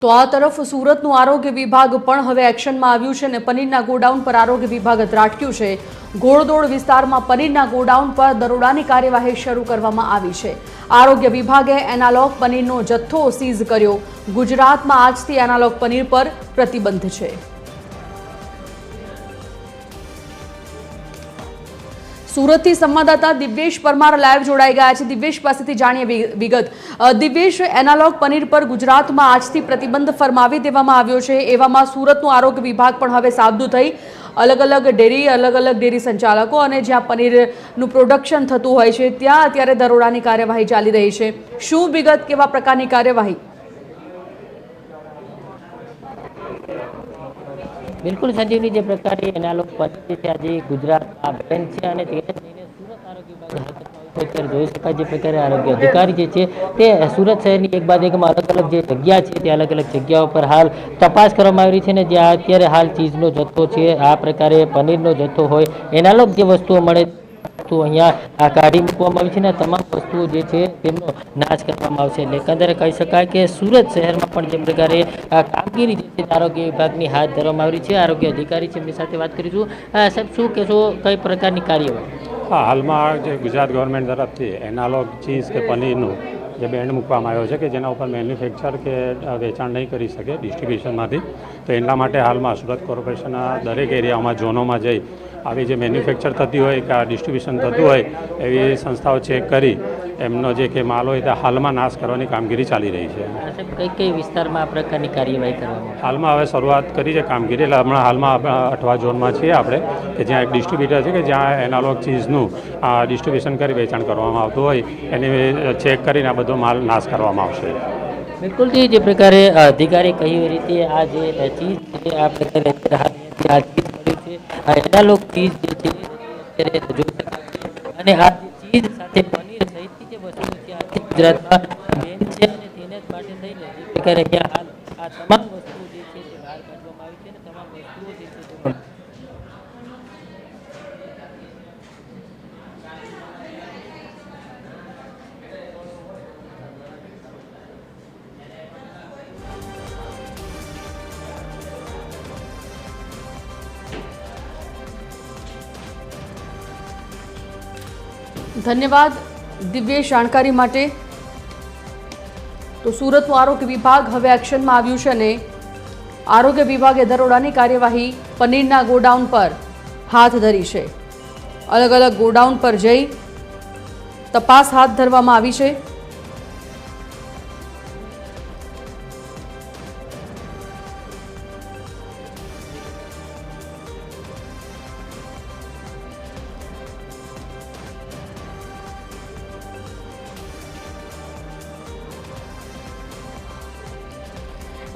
તો આ તરફ સુરતનું આરોગ્ય વિભાગ પણ હવે એક્શનમાં આવ્યું છે અને પનીરના ગોડાઉન પર આરોગ્ય વિભાગે ત્રાટક્યું છે। ઘોડદોડ વિસ્તારમાં પનીરના ગોડાઉન પર દરોડાની કાર્યવાહી શરૂ કરવામાં આવી છે। આરોગ્ય વિભાગે એનાલોગ પનીરનો જથ્થો સીઝ કર્યો। ગુજરાતમાં આજથી એનાલોગ પનીર પર પ્રતિબંધ છે। सूरत संवाददाता दिव्येश परमार लाइव जोड़ाई गया है। दिव्येश पासेथी जाणीए विगत। दिव्येश, एनालॉग पनीर पर गुजरात में आज थी प्रतिबंध फरमावी देवामां आव्यो छे, एवामां सूरतनुं आरोग्य विभाग पण हवे साबदुं थई अलग अलग डेरी संचालको अने ज्यां पनीरनुं प्रोडक्शन थतुं होय छे त्यां अत्यारे दरोडानी कार्यवाही चाली रही है। शुं विगत, केवा प्रकारनी कार्यवाही? बिल्कुल संजीवनी, जो प्रकार एनालॉग पनीर आज गुजरात में बैन है सूरत आरोग्य विभाग जोई शकाय। जे प्रकार आरोग्य अधिकारी सूरत शहर की एक बाद एक अलग अलग जग्या है अलग अलग जग्याओं पर हाल तपास करवामां आवी रही है। ज्यां अत्यारे हाल चीजनो जत्थो है आ प्रकारे पनीरनो जत्थो होय एनालॉग जे वस्तुओं मळे तो अहींया आ काढी मूकवामां आवी छे ने तमाम वस्तुओं जे छे तेमनो नाश करवामां आवशे। એટલે એકંદરે કહી શકાય કે સુરત શહેરમાં પણ જે પ્રકારે આ કામગીરી જે છે આરોગ્ય વિભાગની હાથ ધરવામાં આવી છે। આરોગ્ય અધિકારી છે એમની સાથે વાત કરીશું। સાહેબ, શું કહેશો, કઈ પ્રકારની કાર્યવાહી? हाँ, हाल में जो गुजरात गवर्नमेंट तरफ थी एनालॉग चीज के पनीर जो बेन्ड मूकवामां आव्यो छे कि जेना उपर मैन्युफेक्चर के वेचाण नहीं करी सके डिस्ट्रीब्यूशन में, तो एना माटे हाल में सूरत कॉर्पोरेशन दरेक एरिया में जोनों में जई આવી જે મેન્યુફેક્ચર થતી હોય કે આ ડિસ્ટ્રીબ્યુશન થતું હોય એવી સંસ્થાઓ ચેક કરી એમનો જે કે માલ હોય તે હાલમાં નાશ કરવાની કામગીરી ચાલી રહી છે। કઈ કઈ વિસ્તારમાં આ પ્રકારની કાર્યવાહી કરવામાં? હાલમાં હવે શરૂઆત કરી છે કામગીરી, એટલે હમણાં હાલમાં અઠવા ઝોનમાં છીએ આપણે કે જ્યાં એક ડિસ્ટ્રીબ્યુટર છે કે જ્યાં એનાલોગ ચીઝનું ડિસ્ટ્રીબ્યુશન કરી વેચાણ કરવામાં આવતું હોય એને ચેક કરીને આ બધો માલ નાશ કરવામાં આવશે। बिल्कुल जी, जो प्रकार अधिकारी कही रीते आ जे चीज है आ प्रकारे एनालॉग चीज जोई शकाय अने आ चीज साथे पनीर सहितनी जे वस्तुओ छे आ गुजरातमां बेन छे अने तेने ज माटे थईने जे प्रकारे अहींया हाल आ तमाम वस्तुओ जे छे ते बहार काढवामां आवी छे अने तमाम वस्तुओ जे छे धन्यवाद दिव्येश जानकारी माटे। तो सूरतનું आरोग्य विभाग हवे एक्शन में आव्યું છે અને आरोग्य विभागे दरोडानी कार्यवाही पनीरना गोडाउन पर हाथ धरी છે। अलग अलग गोडाउन पर जई तपास हाथ धरवामां આવી છે।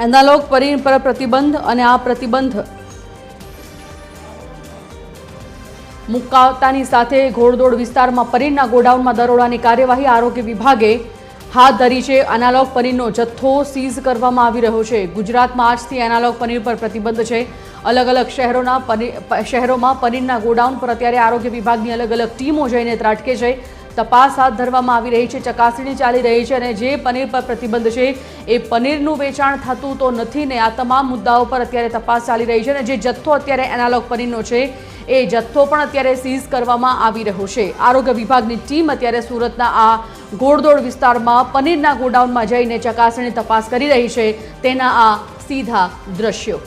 एनालॉग पनीर पर प्रतिबंध અને આ પ્રતિબંધ મુકાવતાની સાથે ઘોડદોડ વિસ્તારમાં પનીરના ગોડાઉનમાં દરોડાની કાર્યવાહી આરોગ્ય વિભાગે હાથ ધરી છે। એનાલોગ પનીરનો જથ્થો સીઝ કરવામાં આવી રહ્યો છે। ગુજરાતમાં આજથી એનાલોગ પનીર પર પ્રતિબંધ છે। अलग अलग શહેરોમાં પનીરના ગોડાઉન પર અત્યારે આરોગ્ય વિભાગની अलग अलग ટીમો જઈને ત્રાટકે છે। तपास हाथ धरवामां आवी रही है, चकासणी चाली रही है और जे पनीर पर प्रतिबंध है ए पनीरनुं वेचाण थतुं तो नथी ने आ तमाम मुद्दाओं पर अत्यारे तपास चाली रही है। जे जत्थो अत्यारे एनालॉग पनीरनो छे ए जत्थो पण अत्यारे सीज करवामां आवी रह्यो छे। आरोग्य विभागनी टीम अत्यारे सूरतना आ घोड़दोड़ विस्तारमां पनीરના ગોડાઉનમાં જઈને ચકાસણી તપાસ કરી રહી છે। તેના આ સીધા દ્રશ્યો।